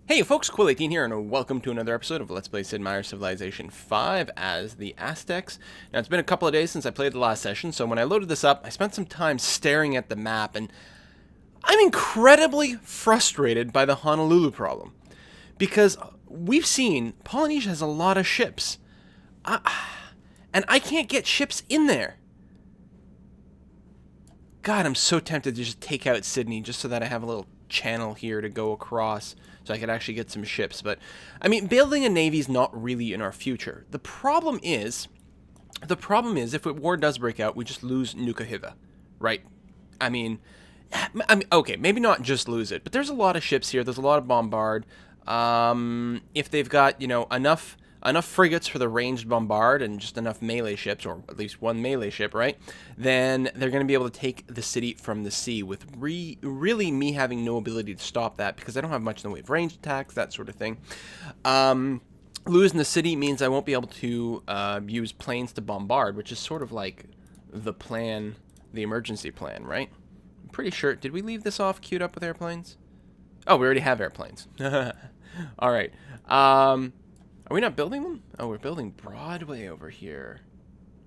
Hey folks, Quill18 here, and welcome to another episode of Let's Play Sid Meier's Civilization 5 as the Aztecs. Now, it's been a couple of days since I played the last session, so when I loaded this up, I spent some time staring at the map, and I'm incredibly frustrated by the Honolulu problem. Because we've seen Polynesia has a lot of ships, and I can't get ships in there. God, I'm so tempted to just take out Sydney just so that I have a little channel here to go across so I could actually get some ships. But, I mean, building a navy is not really in our future. The problem is if a war does break out, we just lose Nukahiva, right? I mean, okay, maybe not just lose it, but there's a lot of ships here. There's a lot of bombard. If they've got, enough frigates for the ranged bombard and just enough melee ships, or at least one melee ship, right? Then they're going to be able to take the city from the sea with really me having no ability to stop that because I don't have much in the way of ranged attacks, that sort of thing. Losing the city means I won't be able to use planes to bombard, which is sort of like the plan, the emergency plan, right? I'm pretty sure. Did we leave this off queued up with airplanes? Oh, we already have airplanes. All right. Are we not building them? Oh, we're building Broadway over here.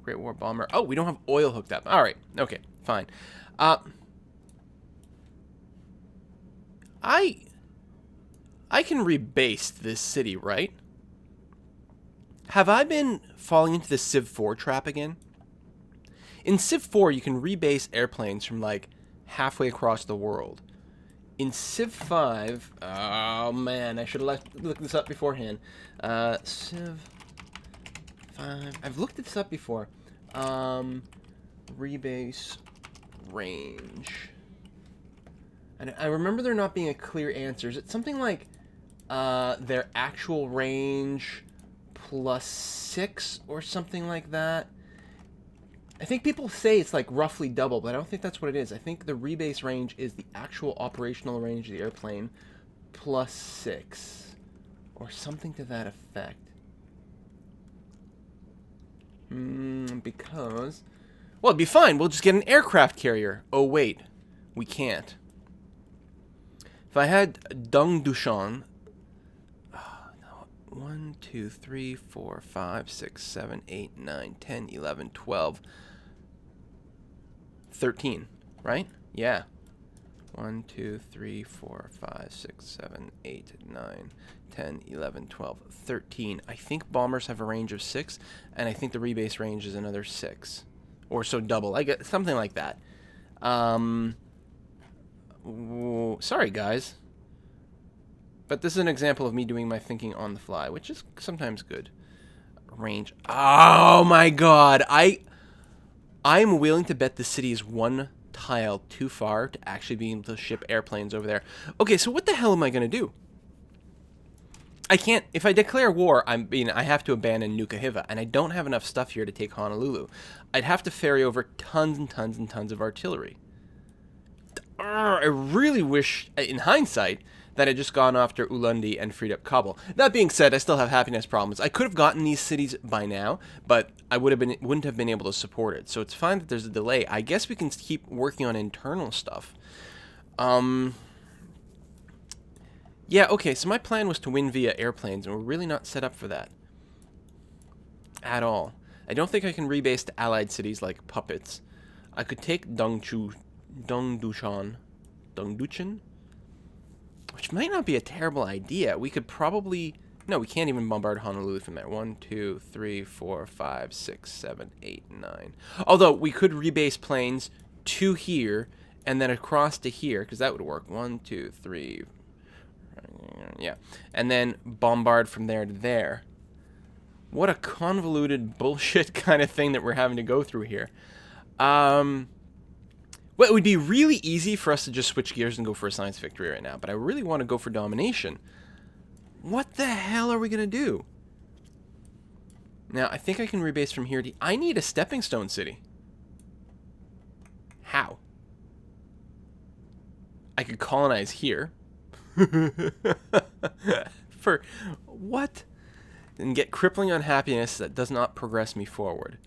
Great War Bomber. Oh, we don't have oil hooked up. All right. Okay, fine. I can rebase this city, right? Have I been falling into the Civ 4 trap again? In Civ 4, you can rebase airplanes from, like, halfway across the world. In Civ 5, oh man, I should have looked this up beforehand. Civ 5, I've looked this up before. Rebase range. And I remember there not being a clear answer. Is it something like their actual range plus 6 or something like that? I think people say it's like roughly double, but I don't think that's what it is. I think the rebase range is the actual operational range of the airplane plus 6 or something to that effect. Because, well, it'd be fine. We'll just get an aircraft carrier. Oh, wait. We can't. If I had Dung Dushan, 1, 2, 3, 4, 5, 6, 7, 8, 9, 10, 11, 12... 13, right? Yeah. 1, 2, 3, 4, 5, 6, 7, 8, 9, 10, 11, 12, 13. I think bombers have a range of 6, and I think the rebase range is another 6. Or so double. I get something like that. Sorry, guys. But this is an example of me doing my thinking on the fly, which is sometimes good. Range. Oh my god. I'm willing to bet the city is one tile too far to actually be able to ship airplanes over there. Okay, so what the hell am I going to do? I can't... If I declare war, I have to abandon Nukahiva, and I don't have enough stuff here to take Honolulu. I'd have to ferry over tons and tons and tons of artillery. I really wish, in hindsight, that had just gone after Ulundi and freed up Kabul. That being said, I still have happiness problems. I could have gotten these cities by now, but I wouldn't have been able to support it. So it's fine that there's a delay. I guess we can keep working on internal stuff. Yeah, okay, so my plan was to win via airplanes, and we're really not set up for that. At all. I don't think I can rebase to allied cities like puppets. I could take Dongduchan, which might not be a terrible idea. We could probably... No, we can't even bombard Honolulu from there. 1, 2, 3, 4, 5, 6, 7, 8, 9. Although, we could rebase planes to here, and then across to here, because that would work. 1, 2, 3... Yeah. And then bombard from there to there. What a convoluted bullshit kind of thing that we're having to go through here. Well, it would be really easy for us to just switch gears and go for a science victory right now, but I really want to go for domination. What the hell are we going to do? Now, I think I can rebase from here to... I need a stepping stone city. How? I could colonize here. For what? And get crippling unhappiness that does not progress me forward.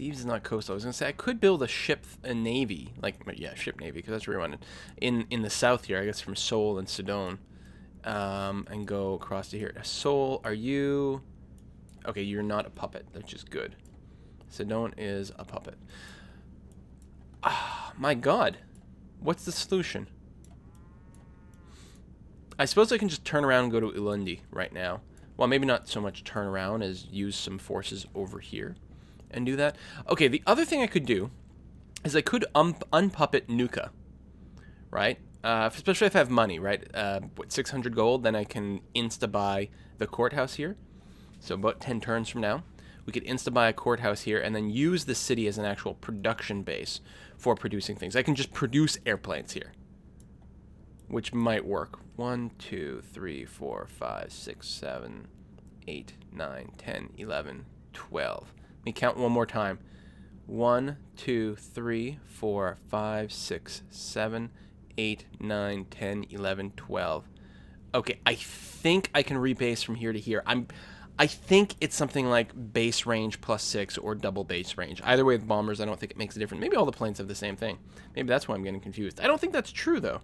Thieves is not coastal. I was gonna say I could build a ship, a navy, like yeah, ship navy, because that's where we want it. In the south here, I guess from Seoul and Sedone, and go across to here. Seoul, are you? Okay, you're not a puppet, which is good. Sedone is a puppet. Ah, my God, what's the solution? I suppose I can just turn around and go to Ulundi right now. Well, maybe not so much turn around as use some forces over here and do that. Okay, the other thing I could do is I could unpuppet Nuka, right? Especially if I have money, right? What, 600 gold, then I can insta-buy the courthouse here. So about 10 turns from now, we could insta-buy a courthouse here and then use the city as an actual production base for producing things. I can just produce airplanes here, which might work. 1, 2, 3, 4, 5, 6, 7, 8, 9, 10, 11, 12. Let me count one more time. 1, 2, 3, 4, 5, 6, 7, 8, 9, 10, 11, 12. Okay, I think I can rebase from here to here. I think it's something like base range +6 or double base range. Either way with bombers, I don't think it makes a difference. Maybe all the planes have the same thing. Maybe that's why I'm getting confused. I don't think that's true, though.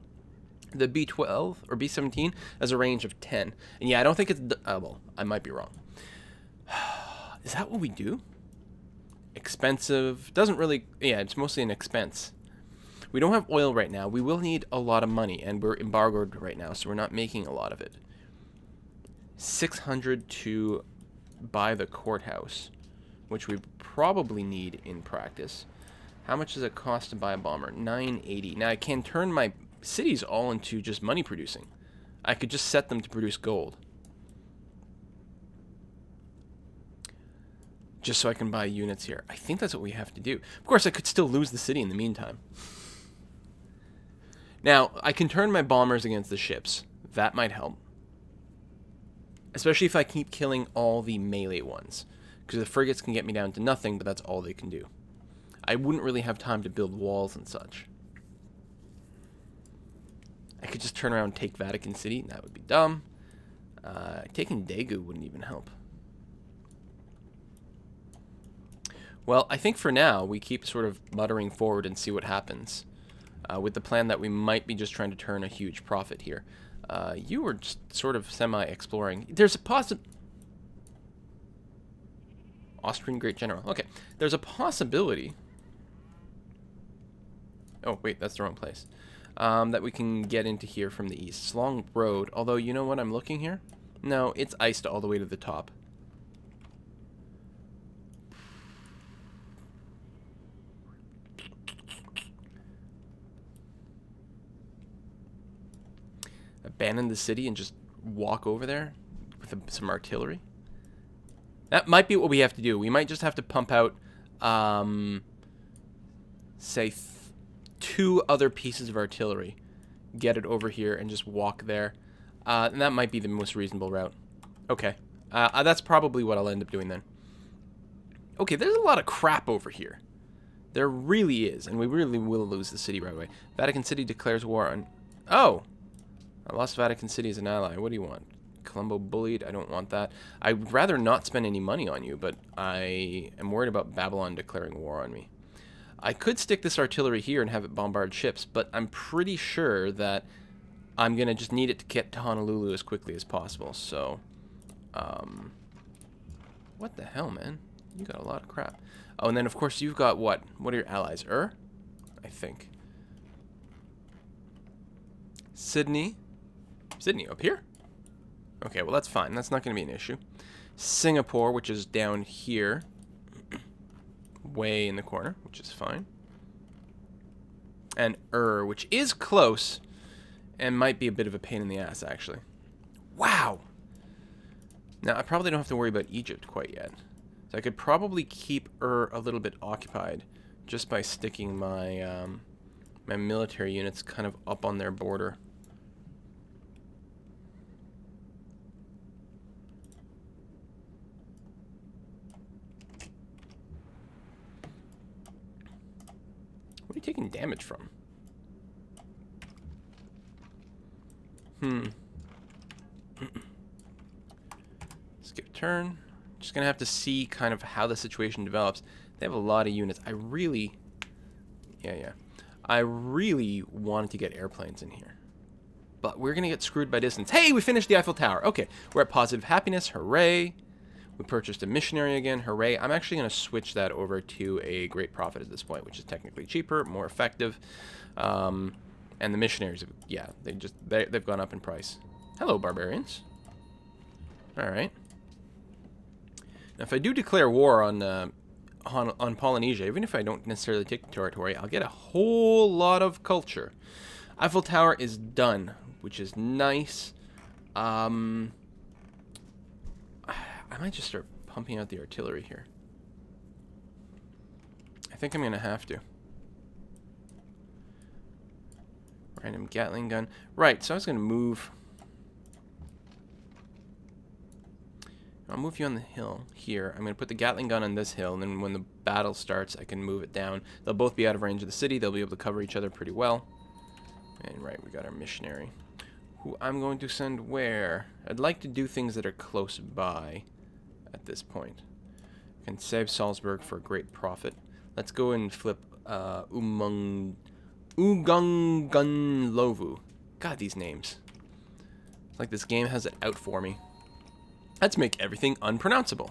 The B-12 or B-17 has a range of 10. And yeah, I don't think it's... well, I might be wrong. Is that what we do? Expensive. Doesn't really... Yeah, it's mostly an expense. We don't have oil right now. We will need a lot of money, and we're embargoed right now, so we're not making a lot of it. 600 to buy the courthouse, which we probably need in practice. How much does it cost to buy a bomber? 980. Now, I can turn my cities all into just money producing. I could just set them to produce gold. Just so I can buy units here. I think that's what we have to do. Of course, I could still lose the city in the meantime. Now, I can turn my bombers against the ships. That might help. Especially if I keep killing all the melee ones. Because the frigates can get me down to nothing, but that's all they can do. I wouldn't really have time to build walls and such. I could just turn around and take Vatican City. That would be dumb. Taking Daegu wouldn't even help. Well, I think for now, we keep sort of muttering forward and see what happens. With the plan that we might be just trying to turn a huge profit here. You were just sort of semi-exploring. There's a Austrian Great General. Okay. There's a possibility... Oh, wait, that's the wrong place. That we can get into here from the east. It's a long road, although, you know what, I'm looking here? No, it's iced all the way to the top. Abandon the city and just walk over there with some artillery? That might be what we have to do. We might just have to pump out, say, 2 other pieces of artillery, get it over here, and just walk there. And that might be the most reasonable route. Okay. That's probably what I'll end up doing then. Okay, there's a lot of crap over here. There really is, and we really will lose the city right away. Vatican City declares war on... Oh! I lost Vatican City as an ally. What do you want? Colombo bullied? I don't want that. I'd rather not spend any money on you, but I am worried about Babylon declaring war on me. I could stick this artillery here and have it bombard ships, but I'm pretty sure that I'm going to just need it to get to Honolulu as quickly as possible. So, what the hell, man? You got a lot of crap. Oh, and then, of course, you've got what? What are your allies? I think. Sydney. Sydney, up here? Okay, well, that's fine. That's not going to be an issue. Singapore, which is down here. Way in the corner, which is fine. And which is close and might be a bit of a pain in the ass, actually. Wow! Now, I probably don't have to worry about Egypt quite yet. So I could probably keep a little bit occupied just by sticking my, my military units kind of up on their border. What are you taking damage from? Skip turn. Just going to have to see kind of how the situation develops. They have a lot of units. I really wanted to get airplanes in here. But we're going to get screwed by distance. Hey, we finished the Eiffel Tower. Okay, we're at positive happiness. Hooray. We purchased a missionary again. Hooray. I'm actually going to switch that over to a great prophet at this point, which is technically cheaper, more effective. And the missionaries, yeah, they've gone up in price. Hello, barbarians. All right. Now, if I do declare war on Polynesia, even if I don't necessarily take the territory, I'll get a whole lot of culture. Eiffel Tower is done, which is nice. I might just start pumping out the artillery here. I think I'm going to have to. Random Gatling gun. Right, so I was going to move. I'll move you on the hill here. I'm going to put the Gatling gun on this hill, and then when the battle starts, I can move it down. They'll both be out of range of the city. They'll be able to cover each other pretty well. And right, we got our missionary, who I'm going to send where? I'd like to do things that are close by at this point. I can save Salzburg for a great profit. Let's go and flip Ugungunlovu. God, these names. It's like this game has it out for me. Let's make everything unpronounceable.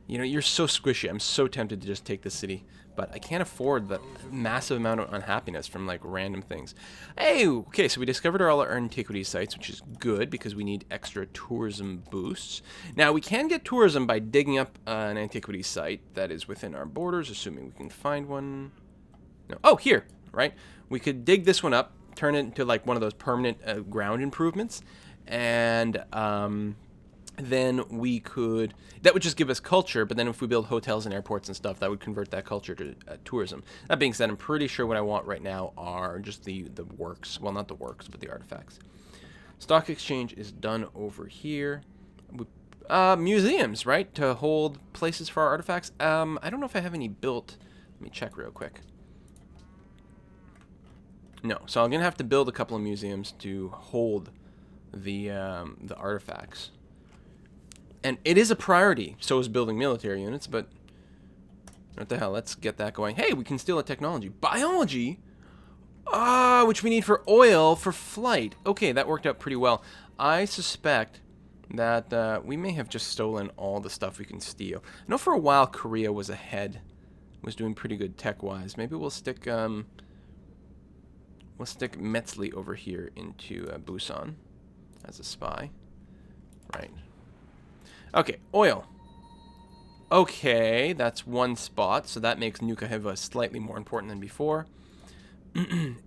You know, you're so squishy. I'm so tempted to just take the city, but I can't afford the massive amount of unhappiness from, like, random things. Hey, okay, so we discovered all our antiquity sites, which is good because we need extra tourism boosts. Now, we can get tourism by digging up an antiquity site that is within our borders, assuming we can find one. No. Oh, here, right? We could dig this one up, turn it into, like, one of those permanent ground improvements, and then we could, that would just give us culture, but then if we build hotels and airports and stuff, that would convert that culture to tourism. That being said, I'm pretty sure what I want right now are just the works. Well, not the works, but the artifacts. Stock exchange is done over here. Museums, right? To hold places for our artifacts. I don't know if I have any built. Let me check real quick. No, so I'm going to have to build a couple of museums to hold the artifacts. And it is a priority, so is building military units, but what the hell, let's get that going. Hey, we can steal a technology. Biology? Which we need for oil for flight. Okay, that worked out pretty well. I suspect that we may have just stolen all the stuff we can steal. I know for a while Korea was ahead, was doing pretty good tech-wise. Maybe we'll stick Metzli over here into Busan as a spy. Right. Okay, oil. Okay, that's one spot, so that makes Nukahiva slightly more important than before.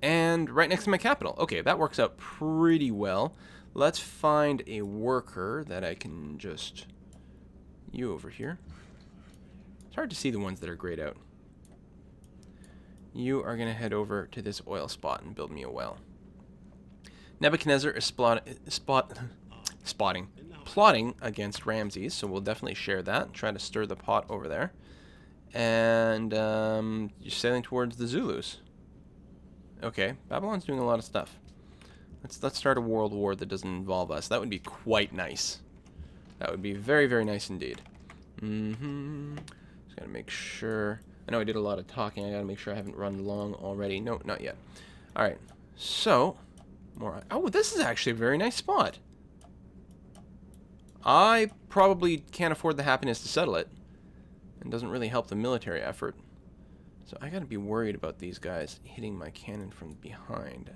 And right next to my capital. Okay, that works out pretty well. Let's find a worker that I can just... You over here. It's hard to see the ones that are grayed out. You are going to head over to this oil spot and build me a well. Nebuchadnezzar is plotting against Ramses, so we'll definitely share that. Try to stir the pot over there. And you're sailing towards the Zulus. Okay, Babylon's doing a lot of stuff. Let's start a world war that doesn't involve us. That would be quite nice. That would be very, very nice indeed. Just gotta make sure. I know I did a lot of talking. I gotta make sure I haven't run long already. No, not yet. All right. So, more. Oh, this is actually a very nice spot. I probably can't afford the happiness to settle it. It doesn't really help the military effort. So I gotta be worried about these guys hitting my cannon from behind.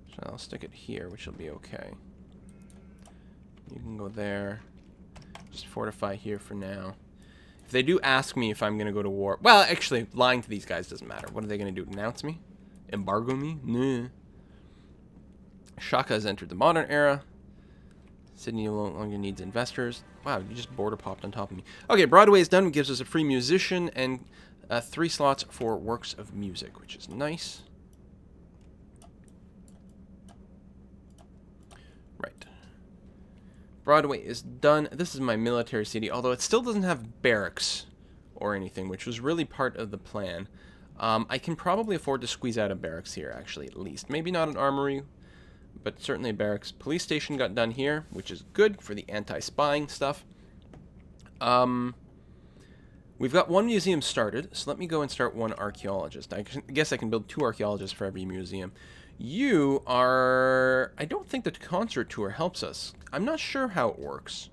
So I'll stick it here, which will be okay. You can go there. Just fortify here for now. If they do ask me if I'm gonna go to war... Well, actually, lying to these guys doesn't matter. What are they gonna do? Denounce me? Embargo me? Nah. Shaka has entered the modern era. Sydney no longer needs investors. Wow, you just border popped on top of me. Okay, Broadway is done. It gives us a free musician and 3 slots for works of music, which is nice. Right. Broadway is done. This is my military city, although it still doesn't have barracks or anything, which was really part of the plan. I can probably afford to squeeze out a barracks here, actually, at least. Maybe not an armory, but certainly a barracks. Police station got done here, which is good for the anti-spying stuff. We've got one museum started, so let me go and start one archaeologist. I guess I can build 2 archaeologists for every museum. You are... I don't think the concert tour helps us. I'm not sure how it works.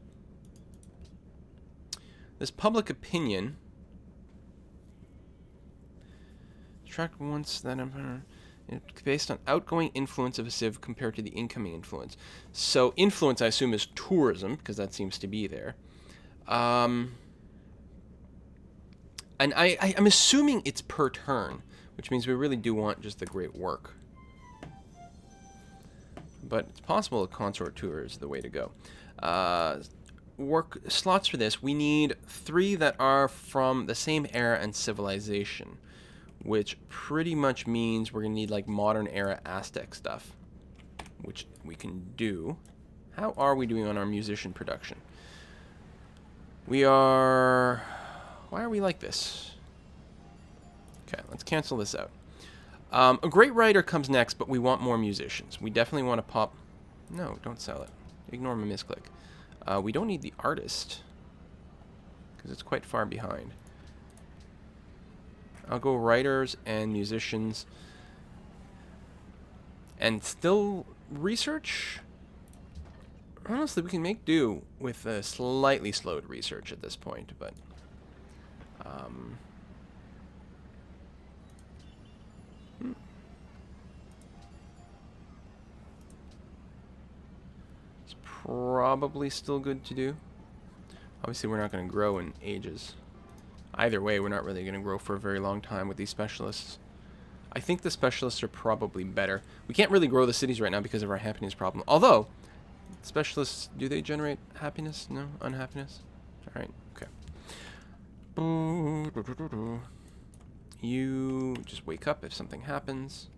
This public opinion... Track once that I'm... It's based on outgoing influence of a civ compared to the incoming influence. So influence, I assume, is tourism, because that seems to be there. And I'm assuming it's per turn, which means we really do want just the great work. But it's possible a consort tour is the way to go. Work slots for this, we need 3 that are from the same era and civilization, which pretty much means we're going to need like modern era Aztec stuff, which we can do. How are we doing on our musician production? We are... Why are we like this? Okay, let's cancel this out. A great writer comes next, but we want more musicians. We definitely want to pop... No, don't sell it. Ignore my misclick. We don't need the artist, because it's quite far behind. I'll go writers and musicians. And still research? Honestly, we can make do with a slightly slowed research at this point, but... It's probably still good to do. Obviously, we're not going to grow in ages. Either way, we're not really going to grow for a very long time with these specialists. I think the specialists are probably better. We can't really grow the cities right now because of our happiness problem. Although, specialists, do they generate happiness? No? Unhappiness? Alright, okay. You just wake up if something happens.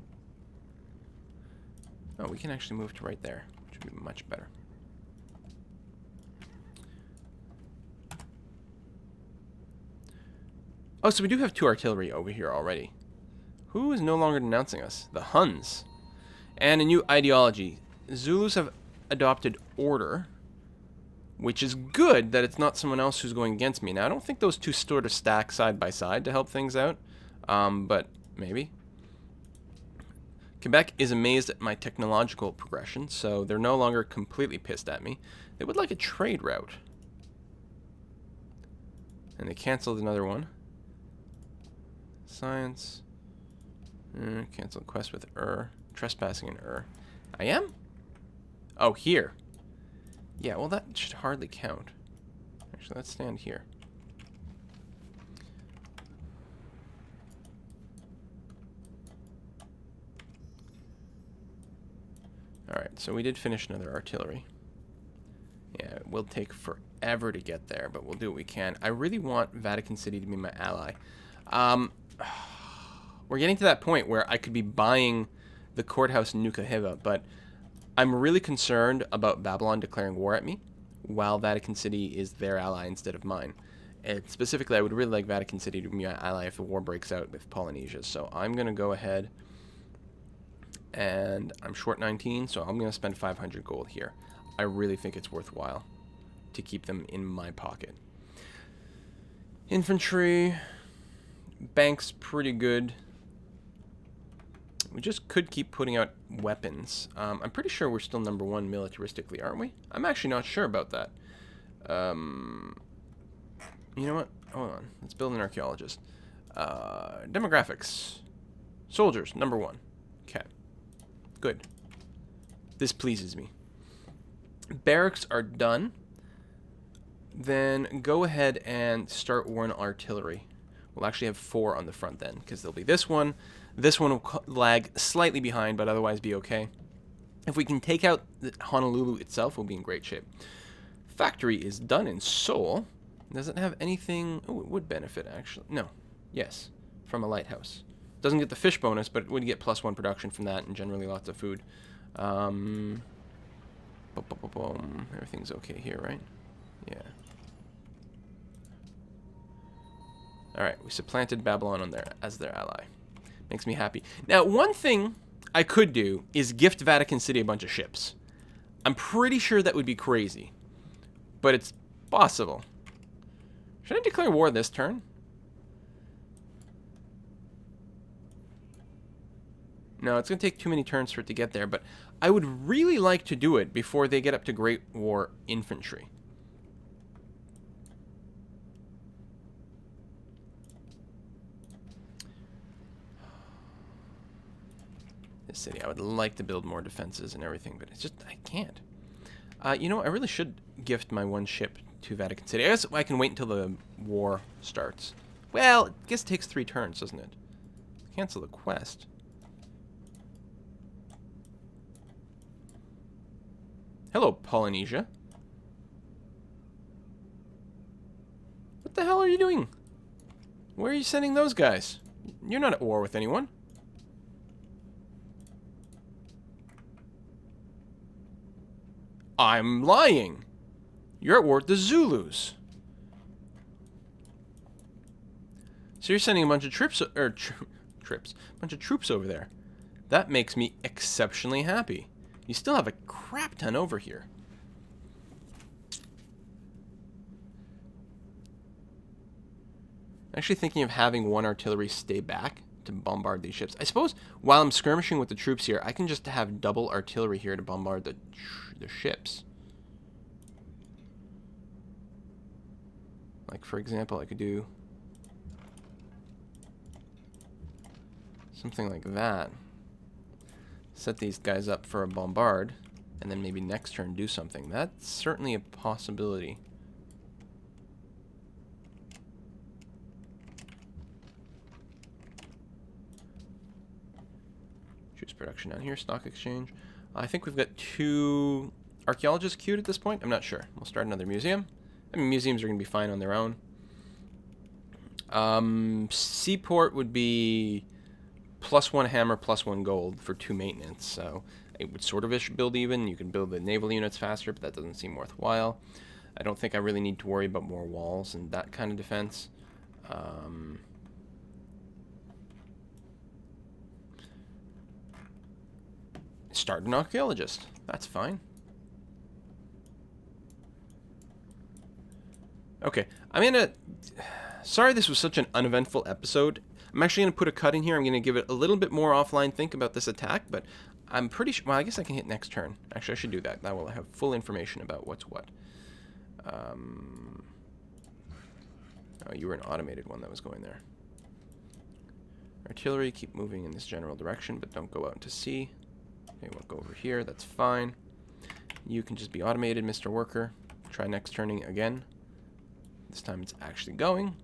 Oh, we can actually move to right there, which would be much better. Oh, so we do have 2 artillery over here already. Who is no longer denouncing us? The Huns. And a new ideology. Zulus have adopted order, which is good that it's not someone else who's going against me. Now, I don't think those 2 sort of stack side by side to help things out, but maybe. Quebec is amazed at my technological progression, so they're no longer completely pissed at me. They would like a trade route. And they canceled another one. Science. Cancel quest with trespassing in I am? Oh, here. Yeah, well, that should hardly count. Actually, let's stand here. Alright, so we did finish another artillery. Yeah, it will take forever to get there, but we'll do what we can. I really want Vatican City to be my ally. We're getting to that point where I could be buying the courthouse in Nukahiva, but I'm really concerned about Babylon declaring war at me, while Vatican City is their ally instead of mine. And specifically, I would really like Vatican City to be my ally if the war breaks out with Polynesia. So I'm going to go ahead, and I'm short 19, so I'm going to spend 500 gold here. I really think it's worthwhile to keep them in my pocket. Infantry, bank's pretty good. We just could keep putting out weapons. I'm pretty sure we're still number 1 militaristically, aren't we? I'm actually not sure about that. You know what? Hold on. Let's build an archaeologist. Demographics. Soldiers, number 1. Okay. Good. This pleases me. Barracks are done. Then go ahead and start one artillery. We'll actually have 4 on the front then, because there'll be this one. This one will lag slightly behind, but otherwise be okay. If we can take out Honolulu itself, we'll be in great shape. Factory is done in Seoul. Does it have anything... Oh, it would benefit, actually. No. Yes. From a lighthouse. Doesn't get the fish bonus, but it would get +1 production from that, and generally lots of food. Everything's okay here, right? Yeah. Alright, we supplanted Babylon on there as their ally. Makes me happy. Now, one thing I could do is gift Vatican City a bunch of ships. I'm pretty sure that would be crazy, but it's possible. Should I declare war this turn? No, it's going to take too many turns for it to get there, but I would really like to do it before they get up to Great War Infantry. This city, I would like to build more defenses and everything, but it's just, I can't. You know, I really should gift my one ship to Vatican City. I guess I can wait until the war starts. Well, I guess it takes 3 turns, doesn't it? Cancel the quest. Hello, Polynesia. What the hell are you doing? Where are you sending those guys? You're not at war with anyone. I'm lying. You're at war with the Zulus. So you're sending a bunch of troops over there. That makes me exceptionally happy. You still have a crap ton over here. I'm actually thinking of having one artillery stay back to bombard these ships. I suppose while I'm skirmishing with the troops here, I can just have double artillery here to bombard the ships. Like, for example, I could do something like that. Set these guys up for a bombard, and then maybe next turn do something. That's certainly a possibility. Choose production down here, stock exchange. I think we've got 2 archaeologists queued at this point. I'm not sure. We'll start another museum. I mean, museums are going to be fine on their own. Seaport would be +1 hammer, +1 gold for 2 maintenance. So it would sort of build even. You can build the naval units faster, but that doesn't seem worthwhile. I don't think I really need to worry about more walls and that kind of defense. Start an archaeologist. That's fine. Okay, I'm gonna... Sorry this was such an uneventful episode. I'm actually gonna put a cut in here. I'm gonna give it a little bit more offline think about this attack, but I'm pretty sure... Well, I guess I can hit next turn. Actually, I should do that. That will have full information about what's what. Oh, you were an automated one that was going there. Artillery, keep moving in this general direction, but don't go out into sea. Okay, we'll go over here. That's fine. You can just be automated, Mr. Worker. Try next turning again. This time it's actually going.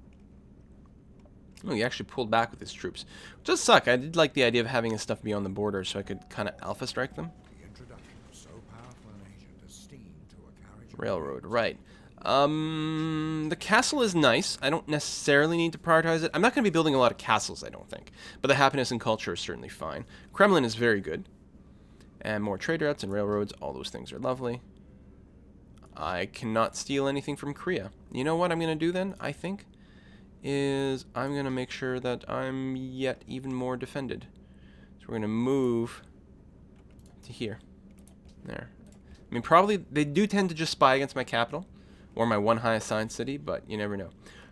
Oh, he actually pulled back with his troops. Which does suck. I did like the idea of having his stuff beyond the border so I could kind of alpha strike them. Railroad, right. The castle is nice. I don't necessarily need to prioritize it. I'm not going to be building a lot of castles, I don't think. But the happiness and culture is certainly fine. Kremlin is very good. And more trade routes and railroads. All those things are lovely. I cannot steal anything from Korea. You know what I'm going to do then, I think? Is I'm going to make sure that I'm yet even more defended. So we're going to move to here. There. I mean, probably they do tend to just spy against my capital or my one high assigned city, but you never know.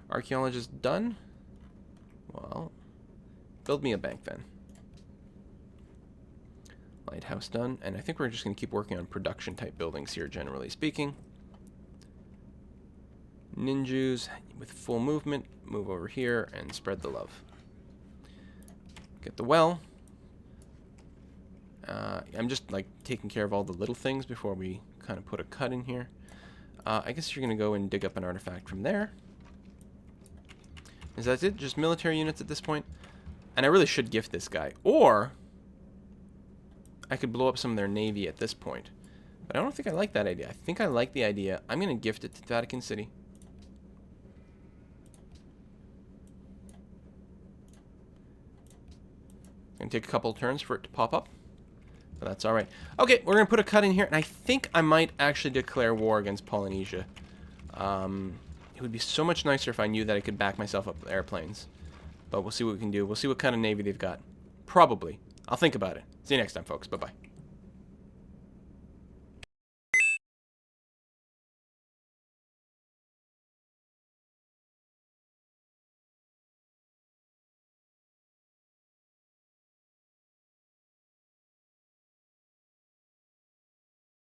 Archaeologist done. Well, build me a bank then. Lighthouse done. And I think we're just going to keep working on production type buildings here, generally speaking. Ninjas with full movement, move over here and spread the love. Get the well. I'm just like taking care of all the little things before we kind of put a cut in here. I guess you're going to go and dig up an artifact from there. Is that it? Just military units at this point? And I really should gift this guy. Or I could blow up some of their navy at this point. But I don't think I like that idea. I think I like the idea. I'm going to gift it to Vatican City. Gonna take a couple turns for it to pop up, but that's all right. Okay, we're gonna put a cut in here, and I think I might actually declare war against Polynesia. It would be so much nicer if I knew that I could back myself up with airplanes, but we'll see what we can do. We'll see what kind of navy they've got. Probably I'll think about it. See you next time, folks. Bye-bye.